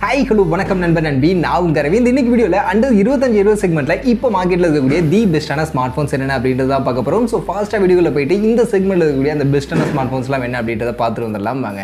Hi hello வணக்கம் நண்பர் நண்பி நான் உங்கள் ரவி. இந்த வீடியோவில் அண்டர் 25-20 செக்மெண்ட்டில் இப்போ மார்க்கெட்டில் இருக்கக்கூடிய தி பெஸ்ட்டான ஸ்மார்ட் ஃபோன்ஸ் என்னென்ன அப்படின்றத பார்க்க போகிறோம். ஸோ ஃபாஸ்ட்டாக வீடியோவில் போயிட்டு இந்த செக்மெண்ட்டில் இருக்கக்கூடிய அந்த பெஸ்ட்டான ஸ்மார்ட் ஃபோன்ஸ்லாம் என்ன அப்படின்றத பார்த்துட்டு வந்துடலாம் வாங்க.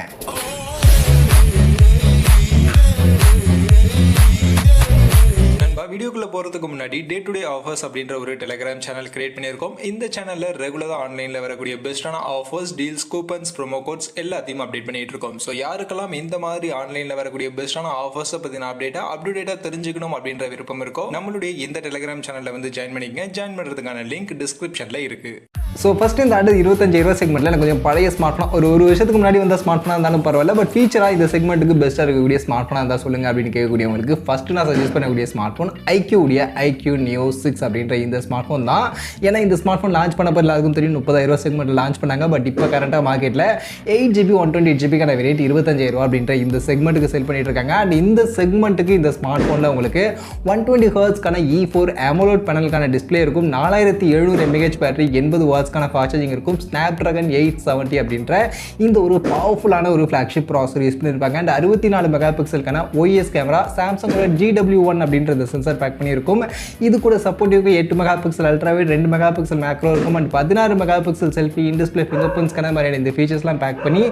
வீடியோக்குள்ள போகிறதுக்கு முன்னாடி டே டு டே ஆஃபர்ஸ் அப்படின்ற ஒரு டெலிகிராம் சேனல் கிரியேட் பண்ணியிருக்கோம். இந்த சேனலில் ரெகுலராக ஆன்லைனில் வரக்கூடிய பெஸ்ட்டான offers, deals, coupons, promo quotes எல்லாத்தையும் அப்டேட் பண்ணிட்டு இருக்கோம். ஸோ யாருக்கெல்லாம் இந்த மாதிரி ஆன்லைனில் வரக்கூடிய பெஸ்ட்டான ஆஃபர்ஸை பற்றின அப்டேட்டாக தெரிஞ்சுக்கணும் அப்படின்ற விருப்பம் இருக்கும், நம்மளுடைய இந்த டெலிகிராம் சேனலில் வந்து ஜாயின் பண்ணிக்கங்க. ஜாயின் பண்ணுறதுக்கான லிங்க் டிஸ்கிரிப்ஷனில் இருக்குது. ஸோ ஃபஸ்ட்டு இந்த அண்டர் 25-20 செக்மெண்ட்டில் எனக்கு கொஞ்சம் பழைய ஸ்மார்ட் ஃபோன், ஒரு வருஷத்துக்கு முன்னாடி வந்த ஸ்மார்ட் ஃபோனாக இருந்தாலும் பரவாயில்ல, பட் ஃபீச்சராக இந்த செக்மெண்ட்டுக்கு பெஸ்ட்டாக இருக்கக்கூடிய ஸ்மார்ட் ஃபோனாக இருந்தால் சொல்லுங்கள் அப்படின்னு கேட்கக்கூடியவங்களுக்கு ஃபஸ்ட்டு நான் சஜஸ்ட் பண்ணக்கூடிய ஸ்மார்ட் ஃபோன் iQoo Neo 6 அப்படின்ற இந்த ஸ்மார்ட் ஃபோன் தான். ஏன்னா இந்த ஸ்மார்ட் ஃபோன் லான்ச் பண்ணப்போ எல்லாருக்கும் தெரியும் 30,000 செக்மெண்ட்டில் லான்ச் பண்ணாங்க. பட் இப்போ கரண்ட்டாக மார்க்கெட்டில் 8GB 128GB வேரியன்ட் 25,000 அப்படின்ற இந்த செக்மெண்ட்டுக்கு செல் பண்ணிட்டு இருக்காங்க. அண்ட் இந்த செக்மெண்ட்டுக்கு இந்த ஸ்மார்ட் ஃபோனில் உங்களுக்கு 120 ஹெர்ட்ஸ்க்கான E4 AMOLED பேனலுக்கான டிஸ்பிளே இருக்கும், 4700 mAh பேட்டரி, 80 வாட்ஸ்க்கான ஃபாஸ்ட் சார்ஜிங் இருக்கும், ஸ்னாப்ட்ராகன் 870 அப்படின்ற இந்த ஒரு பவர்ஃபுல்லான ஒரு ஃப்ளாக்ஷிப் ப்ராசஸர் யூஸ் பண்ணியிருப்பாங்க. அண்ட் 64 மெகா பிக்சலுக்கான OIS கேமரா, சாம்சங்கோட GW1 அப்படின்ற இந்த சென்சார் பேக் பண்ணியிருக்கும். இது கூட சப்போர்ட்டிவ்க்கு 8 mega pixel ultrawide, 2 mega pixel macro இருக்கும். And 16 mega pixel selfie, in display, finger print scanner மாதிரியான இந்த ஃபீச்சர்ஸ்லாம் பேக் பண்ணி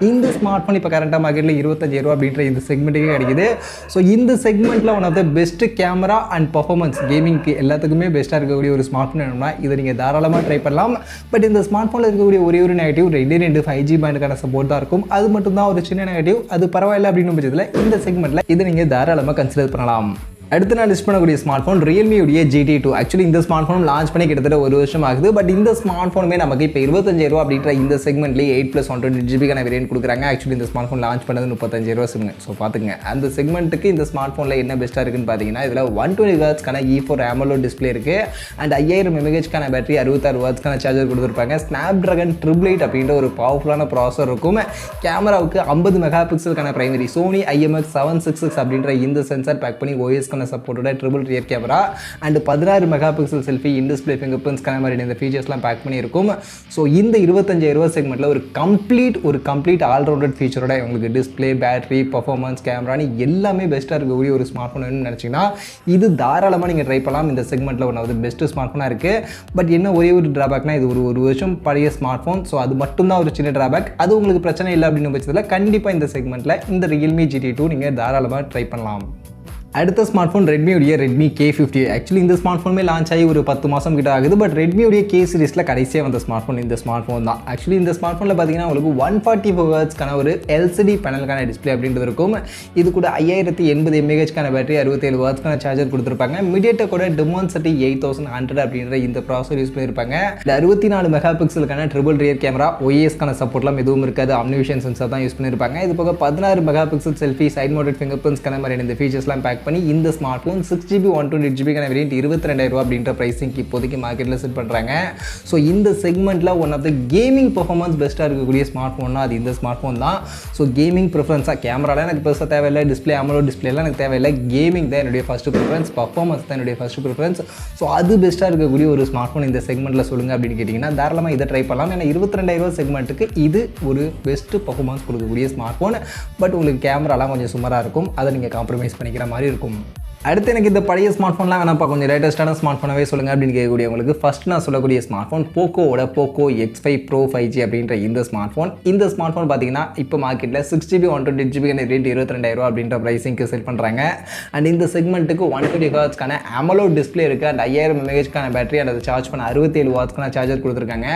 இந்த ஸ்மார்ட் ஃபோன் இப்போ கரண்ட்டாக மார்க்கெட்டில் 25,000 அப்படின்ற இந்த செக்மெண்ட்டுக்கே கிடைக்குது. ஸோ இந்த செக்மெண்ட்டில் one of the best camera and performance, கேமிங்க்கு எல்லாத்துக்குமே பெஸ்ட்டாக இருக்கக்கூடிய ஒரு ஸ்மார்ட் ஃபோன் வேணும்னா இதை நீங்கள் தாராளமாக ட்ரை பண்ணலாம். பட் இந்த ஸ்மார்ட் ஃபோனில் இருக்கக்கூடிய ஒரே ஒரு நெகட்டிவ் 2 5G பேண்டுக்கான சப்போர்ட் தான் இருக்கும். அது மட்டும் தான் ஒரு சின்ன நெகட்டிவ், அது பரவாயில்ல அப்படின்னு பட்சத்தில் இந்த செக்மெண்ட்டில் இதை நீங்கள் தாராளமாக கன்சிடர் பண்ணலாம். அடுத்து நான் லிஸ்ட் பண்ணக்கூடிய ஸ்மார்ட் ஃபோன் ரியல்மியுடைய GT2. ஆக்சுவலி இந்த ஸ்மார்ட் ஃபோன் லான்ச் பண்ணி கிட்டத்தட்ட ஒரு வருஷம் ஆகுது. பட் இந்த ஸ்மார்ட் ஃபோனுமே நமக்கு இப்போ 25,000 அப்படின்ற இந்த செக்மெண்ட்லேயே 8+128GB வேரியன்ட் கொடுக்குறாங்க. ஆக்சுவலி இந்த ஸ்மார்ட் ஃபோன் லான்ச் பண்ணது 35,000. ஸோ பார்த்துங்க அந்த செக்மெண்ட்டுக்கு இந்த ஸ்மார்ட் ஃபோனில் என்ன பெஸ்ட்டாக இருக்குன்னு பார்த்தீங்கன்னா இதில் 120 ஹெர்ட்ஸ்க்கான E4 AMOLED டிஸ்பிளே இருக்குது. அண்ட் 5000 mAhக்கான பேட்டரி, 66 வாட்ஸ்க்கான சார்ஜர் கொடுத்துருப்பாங்க. ஸ்னாப்ட்ராகன் 888 அப்படின்ற ஒரு பவர்ஃபுல்லான ப்ராசஸர் இருக்கும். கேமராவுக்கு 50 மெகா பிக்சலுக்கான பிரைமரி, சோனி IMX766 அப்படின்ற இந்த சென்சார் பேக் பண்ணி OIS சப்போர்ட்டோட triple rear camera and 16 mega pixel selfie, in display, finger print scanner மாதிரி இந்த ஃபீச்சர்ஸ்லாம் பேக் பண்ணியிருக்கும். ஸோ இந்த 25,000 செக்மெண்ட்டில் ஒரு கம்ப்ளீட் ஆல்ரவுண்டட் ஃபீச்சரோட உங்களுக்கு டிஸ்பிளே, பேட்டரி, பர்ஃபார்மன்ஸ், கேமரான்னு எல்லாமே பெஸ்ட்டாக இருக்கக்கூடிய ஒரு ஸ்மார்ட் ஃபோன் வேணும்னு நினச்சிங்கன்னா இது தாராளமாக நீங்கள் ட்ரை பண்ணலாம். இந்த செக்மெண்ட்டில் one of the best smart ஃபோனாக இருக்குது. பட் என்ன ஒரே ஒரு ட்ராபேக்னா இது ஒரு வருஷம் பழைய ஸ்மார்ட் ஃபோன். ஸோ அது மட்டும்தான் ஒரு சின்ன ட்ராபேக். அது உங்களுக்கு பிரச்சனை இல்லை அப்படின்னு பட்சத்தில் கண்டிப்பாக இந்த செக்மெண்ட்டில் இந்த ரியல்மி GT2 நீங்கள் தாராளமாக ட்ரை பண்ணலாம். அடுத்த ஸ்மார்ட் ஃபோன் ரெட்மியுடைய ரெட்மி K50. ஆக்சுவலி இந்த ஸ்மார்ட் ஃபோனுமே லான்ச் ஆகி ஒரு 10 மாதம் கிட்ட ஆகுது. பட் ரெட்மியுடைய K சீரிஸில் கடைசியாக வந்த ஸ்மார்ட் ஃபோன் இந்த ஸ்மார்ட் ஃபோன் தான். ஆக்சுவலி இந்த ஸ்மார்ட் ஃபோனில் பார்த்தீங்கன்னா உங்களுக்கு 144 ஹெர்ட்ஸ்க்கான ஒரு LCD பேனலுக்கான டிஸ்பிளே அப்படின்றது இருக்கும். இது கூட 5080 mAhக்கான பேட்டரி, 67 வாட்ஸ்க்கான சார்ஜர் கொடுத்துருப்பாங்க. மீடியாடெக்கோட Dimensity 8100 அப்படின்ற இந்த ப்ராசஸர் யூஸ் பண்ணியிருப்பாங்க. இந்த 64 மெகா பிக்சலுக்கான ட்ரிபிள் ரியர் கேமரா, OISக்கான சப்போர்ட்லாம் எதுவும் இருக்காது, ஆம்னிவிஷன் சென்சார் தான் யூஸ் பண்ணியிருப்பாங்க. இது போக 16 mega pixel selfie, side mounted finger print scanner மாதிரி இந்த ஃபீச்சர்ஸ்லாம் பேக் பண்ணி இந்த smart phone 6GB 128GB variant 22,000 அப்படின்ற பிரைசிங் இப்போதைக்கு மார்க்கெட்டில் செட் பண்ணுறாங்க. ஸோ இந்த செக்மெண்ட்டில் one of the gaming performance பெஸ்ட்டாக இருக்கக்கூடிய ஸ்மார்ட் ஃபோன்னா அது இந்த ஸ்மார்ட் ஃபோன் தான். ஸோ கேமிங் ப்ரிஃபரன்ஸாக கேமராலாம் எனக்கு பெருசாக தேவையில்லை, டிஸ்பிளே AMOLED டிஸ்பிளேலாம் எனக்கு தேவையில்லை, கேமிங் தான் என்னுடைய ஃபஸ்ட்டு ப்ரிஃபரன்ஸ், பர்ஃபார்மன்ஸ் தான் என்னுடைய ஃபஸ்ட்டு ப்ரிஃபரன்ஸ். ஸோ அது பெஸ்ட்டாக இருக்கக்கூடிய ஒரு ஸ்மார்ட் ஃபோன் இந்த செக்மெண்ட்டில் சொல்லுங்கள் அப்படின்னு கேட்டிங்கன்னா தாராளமாக இதை ட்ரை பண்ணலாம். ஏன்னா 22,000 செக்மெண்ட்டுக்கு இது ஒரு பெஸ்ட்டு பர்ஃபார்மன்ஸ் கொடுக்கக்கூடிய ஸ்மார்ட் ஃபோன். பட் உங்களுக்கு கேமராலாம் கொஞ்சம் சுமாராக இருக்கும், அதை நீங்கள் காம்ப்ரமைஸ் பண்ணிக்கிற மாதிரி இருக்கும். அடுத்து எனக்கு இந்த பழைய ஸ்மார்ட் ஃபோன்லாம் வேணாம்ப்பா, கொஞ்சம் லேட்டஸ்ட்டான ஸ்மார்ட் ஃபோனாகவே சொல்லுங்கள் அப்படின்னு கேட்கக்கூடியவங்களுக்கு ஃபஸ்ட் நான் சொல்லக்கூடிய ஸ்மார்ட் ஃபோன் போக்கோவோட Poco X5 Pro 5G அப்படின்ற இந்த ஸ்மார்ட் ஃபோன். இந்த ஸ்மார்ட் ஃபோன் பார்த்தீங்கன்னா இப்போ மார்க்கெட்டில் 6GB 128GB வேரியன்ட் 22,000 அப்படின்ற ப்ரைஸிங்க்கு செல் பண்ணுறாங்க. அண்ட் இந்த செக்மெண்ட்டுக்கு 120 ஹெர்ட்ஸ்க்கான AMOLED டிஸ்பிளே இருக்குது. அண்ட் 5000 mAhக்கான பேட்டரி, அண்ட் அதை சார்ஜ் பண்ண 67 வாட்ஸ்க்கான சார்ஜர் கொடுத்துருக்காங்க.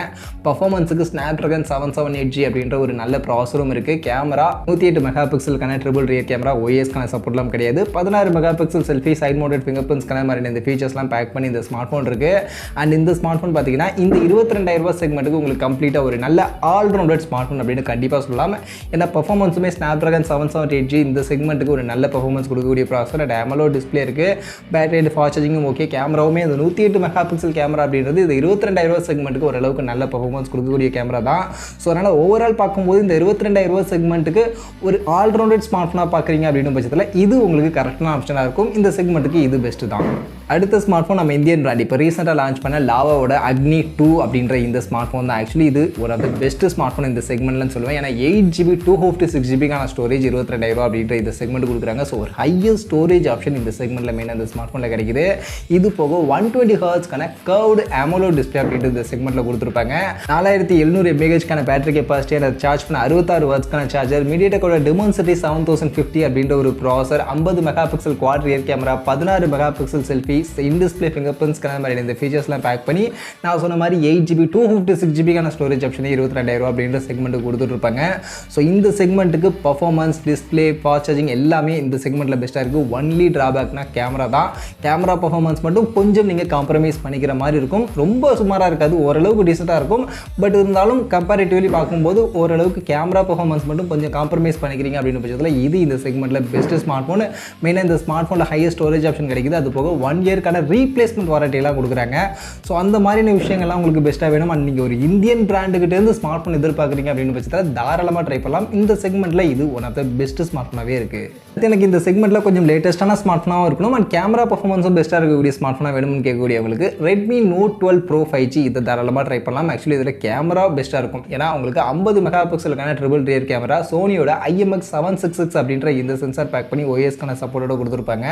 பர்ஃபார்மன்ஸுக்கு ஸ்னாப்ட்ராகன் 778G அப்படின்ற ஒரு நல்ல ப்ராசஸரும் இருக்குது. கேமரா 108 மெகா பிக்சலுக்கான ட்ரிபிள் ரியர் கேமரா, OISக்கான சப்போர்ட்லாம் கிடையாது. 16 mega pixel selfie, side mounted finger print scanner மாதிரி இந்த ஃபீச்சர்ஸ்லாம் பேக் பண்ணி இந்த ஸ்மார்ட் ஃபோன் இருக்குது. அண்ட் இந்த ஸ்மார்ட் ஃபோன் பார்த்தீங்கன்னா இந்த 22,000 செக்மெண்ட்டுக்கு உங்களுக்கு கம்ப்ளீட்டாக ஒரு நல்ல ஆல்ரவுண்டட் ஸ்மார்ட் ஃபோன் அப்படின்னு கண்டிப்பாக சொல்லலாம். ஏன்னா பர்ஃபார்மன்ஸுமே ஸ்னாப்ட்ராகன் 778G இந்த செக்மெண்ட்டுக்கு ஒரு நல்ல பர்ஃபார்மன்ஸ் கொடுக்கக்கூடிய ப்ராசஸர். அண்ட் AMOLED டிஸ்பிளே இருக்குது, பேட்டரி அண்ட் ஃபாஸ்ட் சார்ஜிங்கும் ஓகே. கேமராவுமே இந்த 108 மெகா பிக்சல் கேமரா அப்படின்றது இந்த 22,000 செக்மெண்ட்டுக்கு ஓரளவுக்கு நல்ல பர்ஃபார்மன்ஸ் கொடுக்கக்கூடிய கேமரா தான். ஸோ அதனால் ஓவரால் பார்க்கும்போது இந்த 22,000 செக்மெண்ட்டுக்கு ஒரு ஆல்ரவுண்டட் ஸ்மார்ட் ஃபோனாக பார்க்குறீங்க அப்படின்னு பட்சத்தில் இது உங்களுக்கு கரெக்டான ஆப்ஷனாக இருக்கும். இந்த செக்மெண்ட்டுக்கு இது பெஸ்ட்டு தான். அடுத்த ஸ்மார்ட் ஃபோன் நம்ம இந்தியன் பிராண்ட் இப்போ ரீசெண்டாக லான்ச் பண்ண லாவாவோட அக்னி 2 அப்படின்ற இந்த ஸ்மார்ட் ஃபோன் தான். ஆக்சுவலி இது ஒரு of the best smart phone இந்த செக்மெண்ட்லன்னு சொல்லுவேன். ஏன்னா 8GB 256GB ஸ்டோரேஜ் 22,000 அப்படின்ற இந்த செக்மெண்ட் கொடுக்குறாங்க. ஸோ ஒரு ஹையர் ஸ்டோரேஜ் ஆப்ஷன் இந்த செக்மெண்ட்டில் மெயினாக இந்த ஸ்மார்ட் ஃபோனில் கிடைக்குது. இது போக 120Hzக்கான கர்வ்டு AMOLED டிஸ்பிளே அப்படின்ற இந்த செக்மெண்ட்டில் கொடுத்துருப்பாங்க. 4700 mAhக்கான பேட்டரி கெப்பாசிட்டி, அதை சார்ஜ் பண்ண 66Wக்கான சார்ஜர், மீடியாடெக்கோட டிமென்சிட்டி 7050 அப்படின்ற ஒரு ப்ராசர், 50 megapixel quad rear camera, 16 megapixel selfie, in-display finger prints மாதிரி இந்த ஃபீச்சர்ஸ்லாம் பேக் பண்ணி நான் சொன்ன மாதிரி 8GB 256GB ஸ்டோரேஜ் ஆப்ஷனே 22,000 அப்படின்ற செக்மெண்ட்டுக்கு கொடுத்துட்ருப்பாங்க. ஸோ இந்த செக்மெண்ட்டுக்கு பர்ஃபார்மன்ஸ், டிஸ்பிளே, ஃபாஸ்ட் சார்ஜிங் எல்லாமே இந்த செக்மெண்ட்டில் பெஸ்ட்டாக இருக்குது. ஒன்லி ட்ராபேக்னா கேமரா தான். கேமரா பர்ஃபார்மன்ஸ் மட்டும் கொஞ்சம் நீங்கள் காம்ப்ரமைஸ் பண்ணிக்கிற மாதிரி இருக்கும். ரொம்ப சுமாராக இருக்காது, ஓரளவுக்கு டீசெண்டாக இருக்கும். பட் இருந்தாலும் கம்பேரிட்டிவ்லி பார்க்கும்போது ஓரளவுக்கு கேமரா பர்ஃபார்மன்ஸ் மட்டும் கொஞ்சம் காம்ப்ரமைஸ் பண்ணிக்கிறீங்க அப்படின்னு பட்சத்தில் இது இந்த செக்மெண்ட்டில் பெஸ்ட் ஸ்மார்ட் ஃபோன். மெயினாக இந்த ஸ்மார்ட் ஃபோனில் ஹையர் ஸ்டோரேஜ் ஆப்ஷன் கிடைக்குது. அது போக 1 இயர்க்கான ரீப்ளேஸ்மெண்ட் வாரண்டியெல்லாம் கொடுக்குறாங்க. ஸோ அந்த மாதிரியான விஷயங்கள்லாம் உங்களுக்கு பெஸ்ட்டாக வேணும். அண்ட் நீங்கள் ஒரு இந்தியன் பிராண்டுக்கிட்டேருந்து ஸ்மார்ட் ஃபோன் எதிர்பார்க்குறீங்க அப்படின்னு பட்சத்தில் தாராளமாக ட்ரை பண்ணலாம். இந்த செக்மெண்ட்டில் இது one of the best smart ஃபோனாகவே இருக்குது. எனக்கு இந்த செக்மெண்ட்டில் கொஞ்சம் லேட்டஸ்ட்டான ஸ்மார்ட் ஃபோனாகவும் இருக்கணும் அண்ட் கேமரா பர்ஃபார்மன்ஸும் பெஸ்ட்டாக இருக்கக்கூடிய ஸ்மார்ட் ஃபோனாக வேணும்னு கேட்கக்கூடியவங்களுக்கு Redmi Note 12 Pro 5G இதை தாராளமாக ட்ரை பண்ணலாம். ஆக்சுவலி இதில் கேமரா பெஸ்ட்டாக இருக்கும். ஏன்னா உங்களுக்கு 50 மெகாபிக்சலுக்கான ட்ரிபிள் ரியர் கேமரா, சோனியோட IMX766 அப்படின்ற இந்த சென்சார் பேக் பண்ணி OS-க்கான சப்போர்ட்டோட கொடுத்துருப்பாங்க.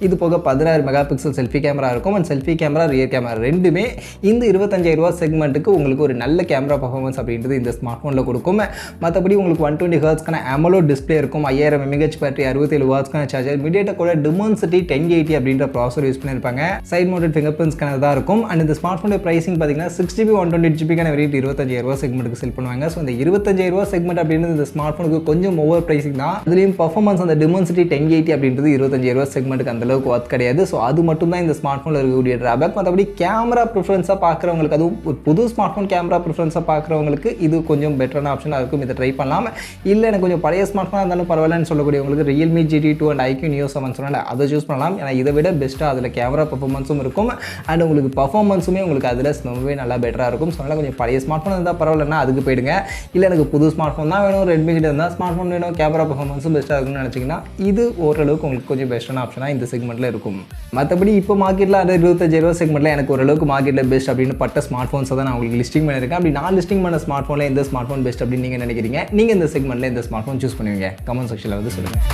இது போக 16 மெகாபிக்சல் செல்ஃபி கேமரா இருக்கும். And selfie camera, rear camera ரெண்டுமே இந்த 25,000 செக்மெண்ட்டுக்கு உங்களுக்கு ஒரு நல்ல கேமரா பர்ஃபார்மன்ஸ் அப்படின்றது இந்த ஸ்மார்ட் ஃபோனில் கொடுக்கும். மற்றபடி உங்களுக்கு 120Hzக்கான AMOLED டிஸ்பிளே இருக்கும். 5000 mAh பேட்டரி, 67Wக்கான சார்ஜர், மீடியாடெக்கோட டிமென்சிட்டி 1080 அப்படின்ற ப்ராசர் யூஸ் பண்ணியிருப்பாங்க. சைட் மவுண்டட் ஃபிங்கர் பிரிண்ட்ஸ்க்கான தான் இருக்கும். அண்ட் இந்த ஸ்மார்ட் ஃபோனோட ப்ரைசிங் பார்த்தீங்கன்னா 6GB 128GB வெரைட்டி 25,000 செக்மெண்ட்டுக்கு செல் பண்ணுவாங்க. ஸோ இந்த 25,000 செக்மெண்ட் அப்படின்றது இந்த ஸ்மார்ட் ஃபோனுக்கு கொஞ்சம் ஓவர் ப்ரைசிங் தான். அதுலேயும் பர்ஃபார்மன்ஸ் அந்த டிமென்சிட்டி 1080 அப்படின்றது 25,000 செக்மெண்ட்டுக்கு அந்தளவுக்கு ஒர்த் கிடையாது. ஸோ அது மட்டும் தான் இந்த ஸ்மார்ட் ஃபோனில் இருக்கக்கூடிய ட்ராபேக். மற்றபடி கேமரா ப்ரிஃபரன்ஸாக பார்க்குறவங்களுக்கு, அதுவும் ஒரு புது ஸ்மார்ட் ஃபோன் கேமரா ப்ரிஃபரன்ஸாக பார்க்குறவங்களுக்கு இது கொஞ்சம் பெட்டரான ஆப்ஷனாக இருக்கும். இதை ட்ரை பண்ணலாம். இல்லை எனக்கு கொஞ்சம் பழைய ஸ்மார்ட் ஃபோனாக இருந்தாலும் பரவாயில்லன்னு சொல்லக்கூடியவங்களுக்கு Realme GT2 and iQoo Neo 7 சொன்னால் அதை சூஸ் பண்ணலாம். ஏன்னா இதை விட பெஸ்ட்டாக அதில் கேமரா பர்ஃபார்மன்ஸும் இருக்கும் அண்ட் உங்களுக்கு பர்ஃபார்மன்ஸுமே உங்களுக்கு அதில் ரொம்பவே நல்லா பெட்டராக இருக்கும். ஸோ அதனால் கொஞ்சம் பழைய ஸ்மார்ட் ஃபோன் இருந்தால் பரவாயில்லன்னா அதுக்கு போயிடுங்க. இல்லை எனக்கு புது ஸ்மார்ட் ஃபோன் தான் வேணும், Redmi கிட்ட இருந்தால் ஸ்மார்ட் ஃபோன் வேணும், கேமரா பர்ஃபார்மன்ஸும் பெஸ்ட்டாக இருக்கும்னு நினச்சிங்கன்னா இது ஓரளவுக்கு உங்களுக்கு கொஞ்சம் பெஸ்ட்டான ஆப்ஷனாக இந்த செக்மெண்ட்டில் இருக்கும். மற்றபடி இப்போ மார்க்கெட்டில் அந்த 25,000 செக்மெண்ட்டில் எனக்கு ஓரளவுக்கு மார்க்கெட்டில் பெஸ்ட் அப்படின்னு பட்ட ஸ்மார்ட் ஃபோன்ஸை தான் நான் உங்களுக்கு லிஸ்டிங் பண்ணியிருக்கேன். அப்படி நான் லிஸ்டிங் பண்ண ஸ்மார்ட் ஃபோனில் எந்த ஸ்மார்ட் ஃபோன் பெஸ்ட் அப்படின்னு நீங்கள் நினைக்கிறீங்க? நீங்கள் இந்த செக்மெண்ட்டில் எந்த ஸ்மார்ட் ஃபோன் சூஸ் பண்ணுவீங்க? கமெண்ட் செக்ஷனில் வந்து சொல்லுங்கள்.